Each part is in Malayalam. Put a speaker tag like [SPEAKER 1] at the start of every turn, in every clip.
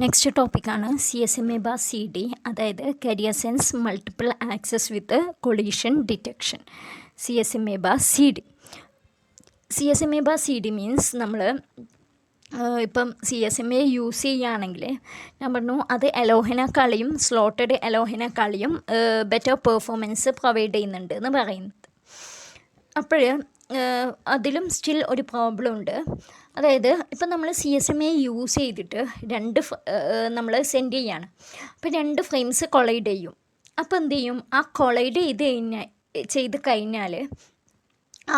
[SPEAKER 1] നെക്സ്റ്റ് ടോപ്പിക്കാണ് CSMA/CD, അതായത് കരിയർ സെൻസ് മൾട്ടിപ്പിൾ ആക്സസ് വിത്ത് കൊളീഷൻ ഡിറ്റക്ഷൻ. CSMA/CD മീൻസ് നമ്മൾ ഇപ്പം CSMA യൂസ് ചെയ്യുകയാണെങ്കിൽ ഞാൻ പറഞ്ഞു അത് എലോഹനേക്കാളിയും സ്ലോട്ടഡ് എലോഹനേക്കാളിയും ബെറ്റർ പെർഫോമൻസ് പ്രൊവൈഡ് ചെയ്യുന്നുണ്ട് എന്ന് പറയുന്നത്. അപ്പോൾ അതിലും സ്റ്റിൽ ഒരു പ്രോബ്ലം ഉണ്ട്. അതായത് ഇപ്പം നമ്മൾ CSMA യൂസ് ചെയ്തിട്ട് നമ്മൾ സെൻഡ് ചെയ്യാണ്. അപ്പോൾ 2 ഫ്രെയിംസ് കൊളൈഡ് ചെയ്യും. അപ്പോൾ എന്ത് ചെയ്യും, ആ കൊളൈഡ് ചെയ്ത് കഴിഞ്ഞാൽ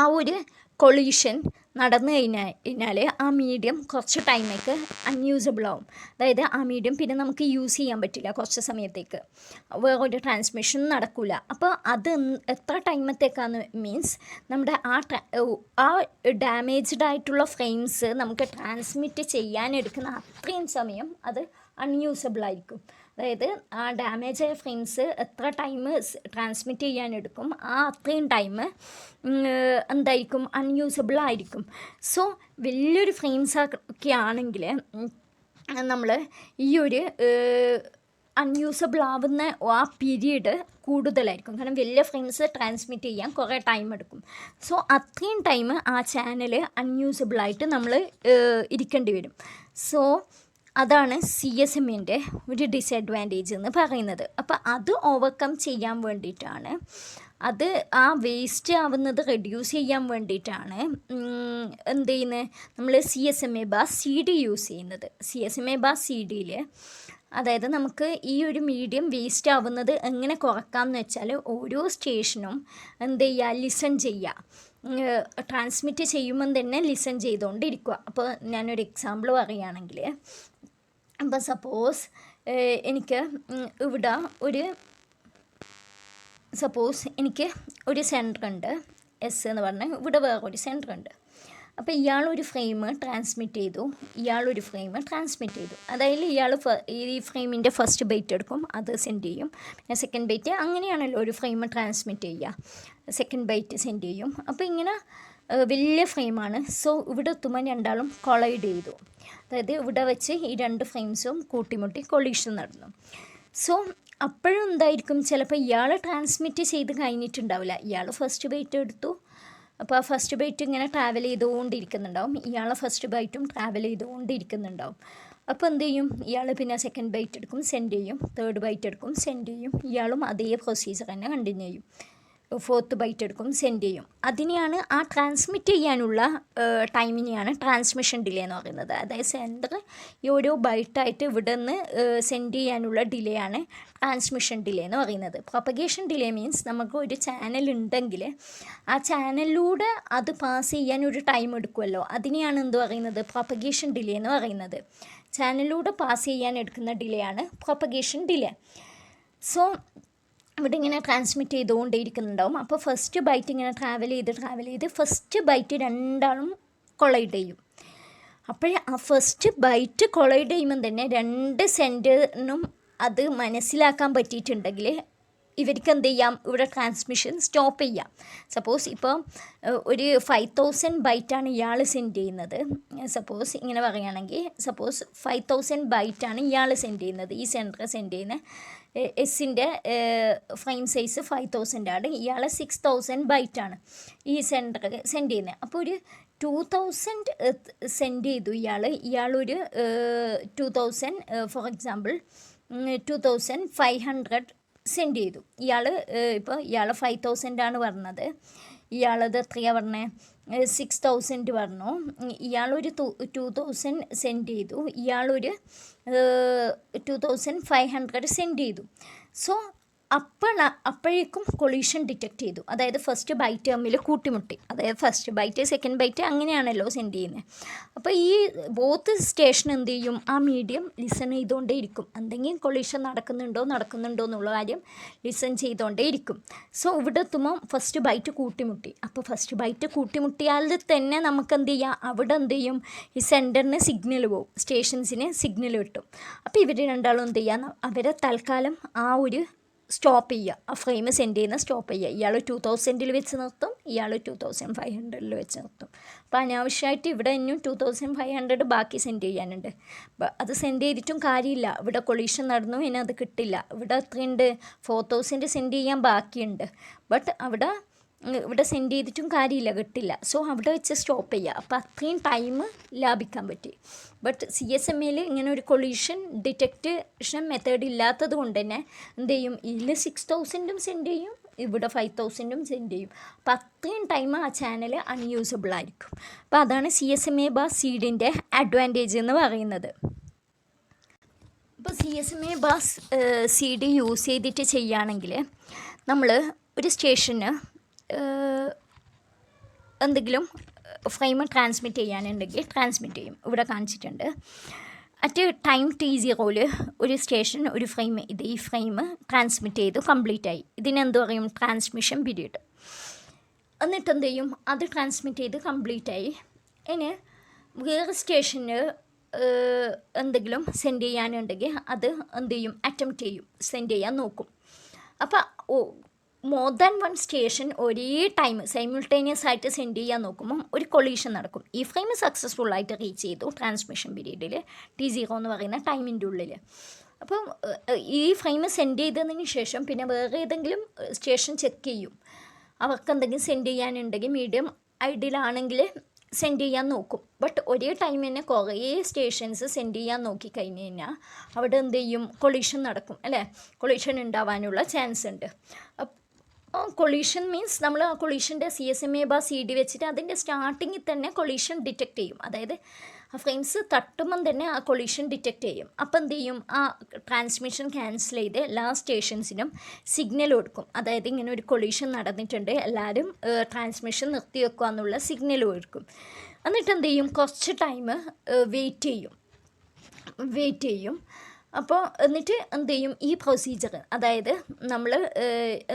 [SPEAKER 1] ആ ഒരു കൊളീഷൻ നടന്നു കഴിഞ്ഞാൽ ആ മീഡിയം കുറച്ച് ടൈമേക്ക് അൺയൂസബിൾ ആവും. അതായത് ആ മീഡിയം പിന്നെ നമുക്ക് യൂസ് ചെയ്യാൻ പറ്റില്ല കുറച്ച് സമയത്തേക്ക്, വേറൊരു ട്രാൻസ്മിഷൻ നടക്കില്ല. അപ്പോൾ അത് എത്ര ടൈമത്തേക്കാന്ന് മീൻസ് നമ്മുടെ ആ ഡാമേജ്ഡ് ആയിട്ടുള്ള ഫ്രെയിംസ് നമുക്ക് ട്രാൻസ്മിറ്റ് ചെയ്യാനെടുക്കുന്ന അത്രയും സമയം അത് അൺയൂസബിൾ ആയിരിക്കും. അതായത് ആ ഡാമേജായ ഫ്രെയിംസ് എത്ര ടൈം ട്രാൻസ്മിറ്റ് ചെയ്യാനെടുക്കും ആ അത്രയും ടൈം എന്തായിരിക്കും, അൺയൂസബിൾ ആയിരിക്കും. സോ വലിയൊരു ഫ്രെയിംസ് ഒക്കെ ആണെങ്കിൽ നമ്മൾ ഈ ഒരു അൺയൂസബിൾ ആവുന്ന ആ പീരീഡ് കൂടുതലായിരിക്കും. കാരണം വലിയ ഫ്രെയിംസ് ട്രാൻസ്മിറ്റ് ചെയ്യാൻ കുറേ ടൈം എടുക്കും. സോ അത്രയും ടൈം ആ ചാനൽ അൺയൂസബിളായിട്ട് നമ്മൾ ഇരിക്കേണ്ടി വരും. സോ അതാണ് CSMAൻ്റെ ഒരു ഡിസഡ്വാൻറ്റേജ് എന്ന് പറയുന്നത്. അപ്പോൾ അത് ഓവർകം ചെയ്യാൻ വേണ്ടിയിട്ടാണ്, അത് ആ വേസ്റ്റ് ആവുന്നത് റെഡ്യൂസ് ചെയ്യാൻ വേണ്ടിയിട്ടാണ് എന്ത് ചെയ്യുന്നത്, നമ്മൾ CSMA/CD യൂസ് ചെയ്യുന്നത്. CSMA/CDയിൽ അതായത് നമുക്ക് ഈ ഒരു മീഡിയം വേസ്റ്റ് ആവുന്നത് എങ്ങനെ കുറക്കാമെന്ന് വെച്ചാൽ ഓരോ സ്റ്റേഷനും എന്ത് ചെയ്യുക, ലിസൺ ചെയ്യുക. ട്രാൻസ്മിറ്റ് ചെയ്യുമ്പം തന്നെ ലിസൺ ചെയ്തുകൊണ്ടിരിക്കുക. അപ്പോൾ ഞാനൊരു എക്സാമ്പിൾ പറയുകയാണെങ്കിൽ, അപ്പോൾ സപ്പോസ് എനിക്ക് ഇവിടെ എനിക്ക് ഒരു സെൻറ്റർ ഉണ്ട്, എസ് എന്ന് പറഞ്ഞ് ഇവിടെ വേറൊരു സെൻറ്റർ ഉണ്ട്. അപ്പോൾ ഇയാളൊരു ഫ്രെയിം ട്രാൻസ്മിറ്റ് ചെയ്തു, ഇയാളൊരു ഫ്രെയിം ട്രാൻസ്മിറ്റ് ചെയ്തു. അതായത് ഇയാൾ ഈ ഫ്രെയിമിൻ്റെ ഫസ്റ്റ് ബൈറ്റ് എടുക്കും, അത് സെൻഡ് ചെയ്യും. പിന്നെ സെക്കൻഡ് ബൈറ്റ്, അങ്ങനെയാണല്ലോ ഒരു ഫ്രെയിം ട്രാൻസ്മിറ്റ് ചെയ്യുക, സെക്കൻഡ് ബൈറ്റ് സെൻഡ് ചെയ്യും. അപ്പോൾ ഇങ്ങനെ വലിയ ഫ്രെയിമാണ്. സോ ഇവിടെ എത്തുമ്പോൾ രണ്ടാളും കൊളൈഡ് ചെയ്തു. അതായത് ഇവിടെ വെച്ച് ഈ 2 ഫ്രെയിംസും കൂട്ടിമുട്ടി കൊളീഷൻ നടന്നു. സോ അപ്പോഴും എന്തായിരിക്കും, ചിലപ്പോൾ ഇയാൾ ട്രാൻസ്മിറ്റ് ചെയ്ത് കഴിഞ്ഞിട്ടുണ്ടാവില്ല. ഇയാൾ ഫസ്റ്റ് ബൈറ്റ് എടുത്തു, അപ്പോൾ ആ ഫസ്റ്റ് ബൈറ്റ് ഇങ്ങനെ ട്രാവൽ ചെയ്തുകൊണ്ടിരിക്കുന്നുണ്ടാവും, ഇയാളെ ഫസ്റ്റ് ബൈറ്റും ട്രാവൽ ചെയ്തുകൊണ്ടിരിക്കുന്നുണ്ടാവും. അപ്പോൾ എന്ത് ചെയ്യും, ഇയാൾ പിന്നെ സെക്കൻഡ് ബൈറ്റ് എടുക്കും, സെൻഡ് ചെയ്യും, തേർഡ് ബൈറ്റ് എടുക്കും, സെൻഡ് ചെയ്യും, ഇയാളും അതേ പ്രൊസീജിയർ തന്നെ കണ്ടിന്യൂ ചെയ്യും, ഫോർത്ത് ബൈറ്റ് എടുക്കും, സെൻഡ് ചെയ്യും. അതിനെയാണ് ആ ട്രാൻസ്മിറ്റ് ചെയ്യാനുള്ള ടൈമിനെയാണ് ട്രാൻസ്മിഷൻ ഡിലേ എന്ന് പറയുന്നത്. അതായത് സെൻറ്റർ ഈ ഓരോ ബൈറ്റായിട്ട് ഇവിടെ നിന്ന് സെൻഡ് ചെയ്യാനുള്ള ഡിലേ ആണ് ട്രാൻസ്മിഷൻ ഡിലേ എന്ന് പറയുന്നത്. പ്രൊപ്പഗേഷൻ ഡിലേ മീൻസ് നമുക്ക് ഒരു ചാനൽ ഉണ്ടെങ്കിൽ ആ ചാനലിലൂടെ അത് പാസ് ചെയ്യാൻ ഒരു ടൈം എടുക്കുമല്ലോ, അതിനെയാണ് എന്ത് പറയുന്നത്, പ്രൊപ്പഗേഷൻ ഡിലേ എന്ന് പറയുന്നത്. ചാനലിലൂടെ പാസ് ചെയ്യാൻ എടുക്കുന്ന ഡിലേ ആണ് പ്രൊപ്പഗേഷൻ ഡിലേ. സോ ഇവിടെ ഇങ്ങനെ ട്രാൻസ്മിറ്റ് ചെയ്തുകൊണ്ടേയിരിക്കുന്നുണ്ടാവും. അപ്പോൾ ഫസ്റ്റ് ബൈറ്റ് ഇങ്ങനെ ട്രാവൽ ചെയ്ത് ഫസ്റ്റ് ബൈറ്റ് രണ്ടാളും കൊളൈഡ് ചെയ്യും. അപ്പോൾ ആ ഫസ്റ്റ് ബൈറ്റ് കൊളൈഡ് ചെയ്യുമ്പം തന്നെ 2 സെൻറ്ററിനും അത് മനസ്സിലാക്കാൻ പറ്റിയിട്ടുണ്ടെങ്കിൽ ഇവർക്ക് എന്ത് ചെയ്യാം, ഇവിടെ ട്രാൻസ്മിഷൻ സ്റ്റോപ്പ് ചെയ്യാം. സപ്പോസ് ഇപ്പോൾ ഒരു 5000 ബൈറ്റാണ് ഇയാൾ സെൻഡ് ചെയ്യുന്നത്. സപ്പോസ് ഇങ്ങനെ പറയുകയാണെങ്കിൽ, സപ്പോസ് 5000 ബൈറ്റാണ് ഇയാൾ സെൻഡ് ചെയ്യുന്നത്, ഈ സെൻറ്റർ സെൻഡ് ചെയ്യുന്ന എസിൻ്റെ ഫ്രെയിം സൈസ് 5000 ആണ്, ഇയാൾ 6000 ബൈറ്റാണ് ഈ സെൻറ്റർ സെൻഡ് ചെയ്യുന്നത്. അപ്പോൾ ഒരു 2000 സെൻഡ് ചെയ്തു ഇയാളൊരു 2000 ഫോർ എക്സാമ്പിൾ 2500 സെൻഡ് ചെയ്തു. ഇപ്പോൾ ഇയാൾ 5000 ആണ് പറഞ്ഞത്, ഇയാളത് എത്രയാണ് പറഞ്ഞത്, 6000 പറഞ്ഞു. ഇയാളൊരു 2000 സെൻഡ് ചെയ്തു, ഇയാളൊരു 2500 സെൻഡ് ചെയ്തു. സോ അപ്പോഴേക്കും കൊളീഷൻ ഡിറ്റക്റ്റ് ചെയ്തു. അതായത് ഫസ്റ്റ് ബൈറ്റ് തമ്മിൽ കൂട്ടിമുട്ടി, അതായത് ഫസ്റ്റ് ബൈറ്റ് സെക്കൻഡ് ബൈറ്റ് അങ്ങനെയാണല്ലോ സെൻഡ് ചെയ്യുന്നത്. അപ്പോൾ ഈ ബോത്ത് സ്റ്റേഷൻ എന്ത് ചെയ്യും, ആ മീഡിയം ലിസൺ ചെയ്തുകൊണ്ടേ ഇരിക്കും. എന്തെങ്കിലും കൊളീഷൻ നടക്കുന്നുണ്ടോ എന്നുള്ള കാര്യം ലിസൺ ചെയ്തുകൊണ്ടേ ഇരിക്കും. സോ ഇവിടെ എത്തുമ്പോൾ ഫസ്റ്റ് ബൈറ്റ് കൂട്ടിമുട്ടി. അപ്പോൾ ഫസ്റ്റ് ബൈറ്റ് കൂട്ടിമുട്ടിയാൽ തന്നെ നമുക്ക് എന്ത് ചെയ്യാം, അവിടെ എന്ത് ചെയ്യും, ഈ സെൻറ്ററിന് സിഗ്നൽ പോകും, സ്റ്റേഷൻസിന് സിഗ്നൽ കിട്ടും. അപ്പോൾ ഇവർ രണ്ടാളും എന്ത് ചെയ്യാം, അവരെ തൽക്കാലം ആ ഒരു സ്റ്റോപ്പ് ചെയ്യുക, ആ ഫ്രെയിം സെൻഡ് ചെയ്യുന്ന സ്റ്റോപ്പ് ചെയ്യുക. ഇയാൾ 2000 വെച്ച് നിർത്തും, ഇയാൾ 2500 വെച്ച് നിർത്തും. അപ്പോൾ അനാവശ്യമായിട്ട് ഇവിടെ ഇനിയും 2500 ബാക്കി സെൻഡ് ചെയ്യാനുണ്ട്. അത് സെൻഡ് ചെയ്തിട്ടും കാര്യമില്ല, ഇവിടെ കൊളീഷൻ നടന്നു, ഇനി അത് കിട്ടില്ല. ഇവിടെ എത്രയുണ്ട്, 4000 സെൻഡ് ചെയ്യാൻ ബാക്കിയുണ്ട്. ബട്ട് ഇവിടെ സെൻഡ് ചെയ്തിട്ടും കാര്യമില്ല, കിട്ടില്ല. സോ അവിടെ വെച്ച് സ്റ്റോപ്പ് ചെയ്യുക. അപ്പോൾ അത്രയും ടൈം ലാഭിക്കാൻ പറ്റി. ബട്ട് CSMAയിൽ ഇങ്ങനെ ഒരു കൊളീഷൻ ഡിറ്റക്റ്റേഷൻ മെത്തേഡ് ഇല്ലാത്തത് കൊണ്ട് തന്നെ എന്ത് ചെയ്യും, ഇതിൽ 6000 സെൻഡ് ചെയ്യും, ഇവിടെ 5000 സെൻഡ് ചെയ്യും. അപ്പോൾ അത്രയും ടൈം ആ ചാനൽ അൺയൂസബിൾ ആയിരിക്കും. അപ്പോൾ അതാണ് CSMA/CD അഡ്വാൻറ്റേജ് എന്ന് പറയുന്നത്. ഇപ്പോൾ CSMA/CD യൂസ് ചെയ്തിട്ട് ചെയ്യുകയാണെങ്കിൽ നമ്മൾ ഒരു സ്റ്റേഷന് എന്തെങ്കിലും ഫ്രെയിം ട്രാൻസ്മിറ്റ് ചെയ്യാനുണ്ടെങ്കിൽ ട്രാൻസ്മിറ്റ് ചെയ്യും. ഇവിടെ കാണിച്ചിട്ടുണ്ട്. അറ്റ് ടൈം T0 ഒരു സ്റ്റേഷൻ ഒരു ഫ്രെയിം ഈ ഫ്രെയിം ട്രാൻസ്മിറ്റ് ചെയ്തു കംപ്ലീറ്റ് ആയി. ഇതിനെന്ത് പറയും, ട്രാൻസ്മിഷൻ പീരീഡ്. എന്നിട്ട് എന്ത് ചെയ്യും, അത് ട്രാൻസ്മിറ്റ് ചെയ്ത് കംപ്ലീറ്റ് ആയി. ഇനി വേറെ സ്റ്റേഷന് എന്തെങ്കിലും സെൻഡ് ചെയ്യാനുണ്ടെങ്കിൽ അത് എന്ത് ചെയ്യും, അറ്റംപ്റ്റ് ചെയ്യും, സെൻഡ് ചെയ്യാൻ നോക്കും. അപ്പോൾ മോർ ദാൻ വൺ സ്റ്റേഷൻ ഒരേ ടൈം സൈമിൾട്ടേനിയസ് ആയിട്ട് സെൻഡ് ചെയ്യാൻ നോക്കുമ്പം ഒരു കൊളീഷൻ നടക്കും. ഈ ഫ്രെയിം സക്സസ്ഫുള്ളായിട്ട് റീച്ച് ചെയ്തു ട്രാൻസ്മിഷൻ പീരീഡിൽ T0 എന്ന് പറയുന്ന ടൈമിൻ്റെ ഉള്ളിൽ. അപ്പം ഈ ഫ്രെയിം സെൻഡ് ചെയ്തതിന് ശേഷം പിന്നെ വേറെ ഏതെങ്കിലും സ്റ്റേഷൻ ചെക്ക് ചെയ്യും, അവർക്ക് എന്തെങ്കിലും സെൻഡ് ചെയ്യാനുണ്ടെങ്കിൽ മീഡിയം ഐഡിയലാണെങ്കിൽ സെൻഡ് ചെയ്യാൻ നോക്കും. ബട്ട് ഒരേ ടൈം തന്നെ കുറേ സ്റ്റേഷൻസ് സെൻഡ് ചെയ്യാൻ നോക്കിക്കഴിഞ്ഞ് കഴിഞ്ഞാൽ അവിടെ എന്ത് ചെയ്യും, കൊളീഷൻ നടക്കും അല്ലേ, കൊളീഷൻ ഉണ്ടാവാനുള്ള ചാൻസ് ഉണ്ട്. കൊളീഷൻ മീൻസ് നമ്മൾ ആ കൊളീഷൻ്റെ CSMA/CD വെച്ചിട്ട് അതിൻ്റെ സ്റ്റാർട്ടിങ്ങിൽ തന്നെ കൊളീഷൻ ഡിറ്റക്റ്റ് ചെയ്യും. അതായത് ആ ഫ്രെയിംസ് തട്ടുമ്പം തന്നെ ആ കൊളീഷൻ ഡിറ്റക്റ്റ് ചെയ്യും. അപ്പം എന്ത് ചെയ്യും, ആ ട്രാൻസ്മിഷൻ ക്യാൻസൽ ചെയ്ത് എല്ലാ സ്റ്റേഷൻസിനും സിഗ്നൽ കൊടുക്കും. അതായത് ഇങ്ങനെ ഒരു കൊളീഷൻ നടന്നിട്ടുണ്ട്, എല്ലാവരും ട്രാൻസ്മിഷൻ നിർത്തി വെക്കുക എന്നുള്ള സിഗ്നൽ കൊടുക്കും. എന്നിട്ട് എന്ത് ചെയ്യും, കുറച്ച് ടൈം വെയിറ്റ് ചെയ്യും. അപ്പോൾ എന്നിട്ട് എന്ത് ചെയ്യും, ഈ പ്രൊസീജിയർ അതായത് നമ്മൾ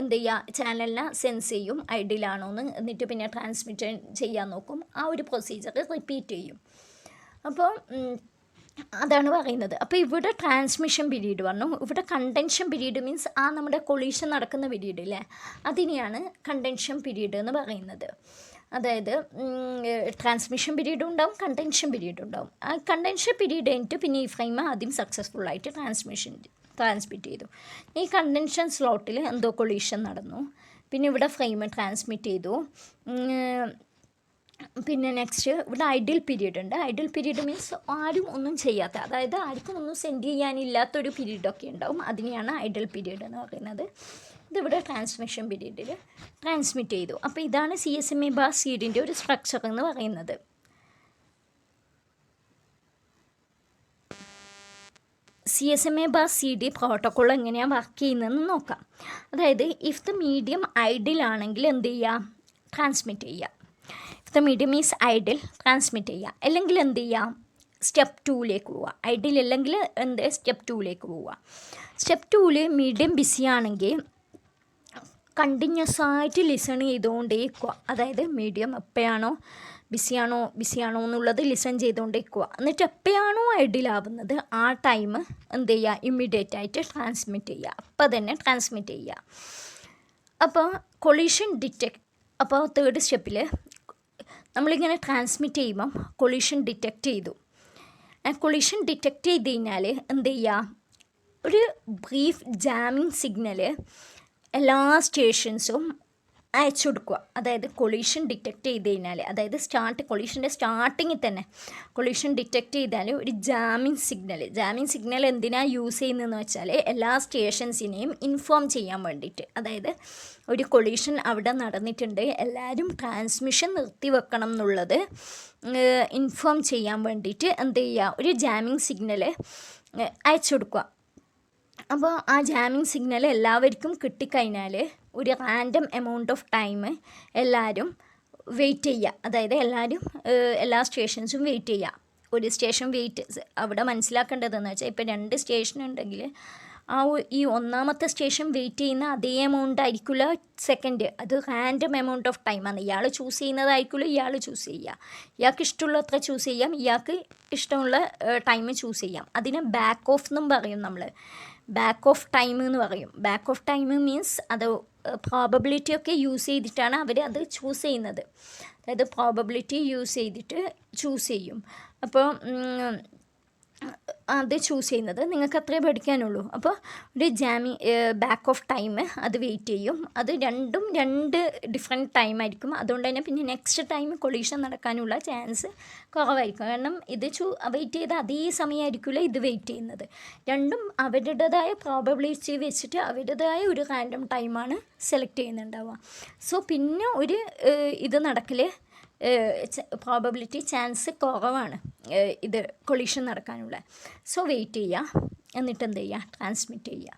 [SPEAKER 1] എന്ത് ചെയ്യുക, ചാനലിനെ സെൻസ് ചെയ്യും ഐഡിയലാണോന്ന്, എന്നിട്ട് പിന്നെ ട്രാൻസ്മിറ്റ് ചെയ്യാൻ നോക്കും. ആ ഒരു പ്രൊസീജിയർ റിപ്പീറ്റ് ചെയ്യും. അപ്പോൾ അതാണ് പറയുന്നത്. അപ്പോൾ ഇവിടെ ട്രാൻസ്മിഷൻ പീരീഡ് പറഞ്ഞു, ഇവിടെ കണ്ടൻഷൻ പീരീഡ് മീൻസ് ആ നമ്മുടെ കൊളീഷൻ നടക്കുന്ന പീരീഡ് ഇല്ലേ, അതിനെയാണ് കണ്ടൻഷൻ പീരീഡ് എന്ന് പറയുന്നത്. അതായത് ട്രാൻസ്മിഷൻ പീരീഡും ഉണ്ടാവും, കണ്ടൻഷൻ പീരീഡും ഉണ്ടാവും. ആ കണ്ടൻഷൻ പീരീഡ് കഴിഞ്ഞിട്ട് പിന്നെ ഈ ഫ്രെയിം ആദ്യം സക്സസ്ഫുള്ളായിട്ട് ട്രാൻസ്മിറ്റ് ചെയ്തു. ഈ കണ്ടൻഷൻ സ്ലോട്ടിൽ എന്തോ കൊളീഷൻ നടന്നു, പിന്നെ ഇവിടെ ഫ്രെയിം ട്രാൻസ്മിറ്റ് ചെയ്തു. പിന്നെ നെക്സ്റ്റ് ഇവിടെ ഐഡിയൽ പീരീഡ് ഉണ്ട്. ഐഡിയൽ പീരീഡ് മീൻസ് ആരും ഒന്നും ചെയ്യാത്ത, അതായത് ആർക്കും ഒന്നും സെൻഡ് ചെയ്യാനില്ലാത്തൊരു പീരീഡൊക്കെ ഉണ്ടാവും, അതിനെയാണ് ഐഡിയൽ പീരീഡ് എന്ന് പറയുന്നത്. ഇതിവിടെ ട്രാൻസ്മിഷൻ പീരീഡിൽ ട്രാൻസ്മിറ്റ് ചെയ്തു. അപ്പോൾ ഇതാണ് CSMA/CD ഒരു സ്ട്രക്ചർ എന്ന് പറയുന്നത്. CSMA/CD പ്രോട്ടോക്കോൾ എങ്ങനെയാണ് വർക്ക് ചെയ്യുന്നതെന്ന് നോക്കാം. അതായത് ഇഫ് ദ മീഡിയം ഐഡിയൽ ആണെങ്കിൽ എന്ത് ചെയ്യുക, ട്രാൻസ്മിറ്റ് ചെയ്യുക. If the medium is ideal transmit ചെയ്യുക. അല്ലെങ്കിൽ എന്ത് ചെയ്യുക, സ്റ്റെപ്പ് 2ലേക്ക് പോവുക. ഐഡിയൽ അല്ലെങ്കിൽ സ്റ്റെപ്പ് 2ലേക്ക് പോവുക. സ്റ്റെപ്പ് 2ൽ മീഡിയം ബിസി ആണെങ്കിൽ കണ്ടിന്യൂസ് ആയിട്ട് ലിസൺ ചെയ്തുകൊണ്ടേക്കുക. അതായത് മീഡിയം എപ്പോഴാണോ ബിസിയാണോ എന്നുള്ളത് ലിസൺ ചെയ്തുകൊണ്ടേക്കുക. എന്നിട്ട് എപ്പോഴാണോ ഐഡിയലാവുന്നത് ആ ടൈം എന്ത് ചെയ്യുക, ഇമ്മീഡിയറ്റ് ആയിട്ട് ട്രാൻസ്മിറ്റ് ചെയ്യുക, അപ്പം തന്നെ ട്രാൻസ്മിറ്റ് ചെയ്യുക. അപ്പോൾ കൊളീഷൻ അപ്പോൾ തേർഡ് സ്റ്റെപ്പിൽ നമ്മളിങ്ങനെ ട്രാൻസ്മിറ്റ് ചെയ്യുമ്പം കൊളീഷൻ ഡിറ്റക്റ്റ് ചെയ്തു. കൊളീഷൻ ഡിറ്റക്റ്റ് ചെയ്ത് കഴിഞ്ഞാൽ എന്ത് ചെയ്യുക, ഒരു ബ്രീഫ് ജാമിങ് സിഗ്നൽ എല്ലാ സ്റ്റേഷൻസും അയച്ചു കൊടുക്കുക. അതായത് കൊളീഷൻ ഡിറ്റക്റ്റ് ചെയ്ത് കഴിഞ്ഞാൽ, അതായത് കൊളീഷൻ്റെ സ്റ്റാർട്ടിങ്ങിൽ തന്നെ കൊളീഷൻ ഡിറ്റക്റ്റ് ചെയ്താൽ ഒരു ജാമിങ് സിഗ്നൽ എന്തിനാണ് യൂസ് ചെയ്യുന്നതെന്ന് വെച്ചാൽ എല്ലാ സ്റ്റേഷൻസിനെയും ഇൻഫോം ചെയ്യാൻ വേണ്ടിയിട്ട്. അതായത് ഒരു കൊളീഷൻ അവിടെ നടന്നിട്ടുണ്ട്, എല്ലാവരും ട്രാൻസ്മിഷൻ നിർത്തി വെക്കണം എന്നുള്ളത് ഇൻഫോം ചെയ്യാൻ വേണ്ടിയിട്ട് എന്ത് ചെയ്യുക, ഒരു ജാമിങ് സിഗ്നൽ അയച്ചു കൊടുക്കുക. അപ്പോൾ ആ ജാമിങ് സിഗ്നൽ എല്ലാവർക്കും കിട്ടിക്കഴിഞ്ഞാൽ ഒരു റാൻഡം എമൗണ്ട് ഓഫ് ടൈം എല്ലാവരും വെയിറ്റ് ചെയ്യുക. അതായത് എല്ലാവരും എല്ലാ സ്റ്റേഷൻസും വെയിറ്റ് ചെയ്യുക. ഒരു സ്റ്റേഷൻ അവിടെ മനസ്സിലാക്കേണ്ടതെന്ന് വെച്ചാൽ ഇപ്പോൾ 2 സ്റ്റേഷൻ ഉണ്ടെങ്കിൽ ഈ ഒന്നാമത്തെ സ്റ്റേഷൻ വെയിറ്റ് ചെയ്യുന്ന അതേ എമൗണ്ട് ആയിരിക്കില്ല സെക്കൻഡ്. അത് റാൻഡം എമൗണ്ട് ഓഫ് ടൈമാണ്. ഇയാൾ ചൂസ് ചെയ്യുന്നതായിരിക്കില്ല ഇയാൾ ചൂസ് ചെയ്യുക. ഇയാൾക്ക് ഇഷ്ടമുള്ളത്ര ചൂസ് ചെയ്യാം, ഇയാൾക്ക് ഇഷ്ടമുള്ള ടൈം ചൂസ് ചെയ്യാം. അതിന് ബാക്ക് ഓഫ് എന്നും പറയും നമ്മൾ. ബാക്ക് ഓഫ് ടൈം എന്ന് പറയും. ബാക്ക് ഓഫ് ടൈം മീൻസ് അത് പ്രോബബിലിറ്റി ഒക്കെ യൂസ് ചെയ്തിട്ടാണ് അവർ അത് ചൂസ് ചെയ്യുന്നത്. അതായത് പ്രോബബിലിറ്റി യൂസ് ചെയ്തിട്ട് ചൂസ് ചെയ്യും. അപ്പോൾ അത് ചൂസ് ചെയ്യുന്നത് നിങ്ങൾക്ക് അത്രേ പഠിക്കാനുള്ളൂ. അപ്പോൾ ഒരു ബാക്ക് ഓഫ് ടൈം അത് വെയിറ്റ് ചെയ്യും. അത് രണ്ടും രണ്ട് ഡിഫറെൻറ്റ് ടൈം ആയിരിക്കും. അതുകൊണ്ട് തന്നെ പിന്നെ നെക്സ്റ്റ് ടൈം കൊളീഷൻ നടക്കാനുള്ള ചാൻസ് കുറവായിരിക്കും. കാരണം ഇത് വെയിറ്റ് ചെയ്ത അതേ സമയമായിരിക്കില്ല ഇത് വെയിറ്റ് ചെയ്യുന്നത്. രണ്ടും അവരുടേതായ പ്രോബബിലിറ്റി വെച്ചിട്ട് അവരുടേതായ ഒരു റാൻഡം ടൈമാണ് സെലക്ട് ചെയ്യുന്നുണ്ടാവുക. സോ പിന്നെ ഒരു ഇത് നടക്കൽ പ്രോബബിലിറ്റി ചാൻസ് കുറവാണ് ഇത് കൊളീഷൻ നടക്കാനുള്ള. സോ വെയിറ്റ് ചെയ്യുക, എന്നിട്ട് എന്ത് ചെയ്യുക, ട്രാൻസ്മിറ്റ് ചെയ്യുക.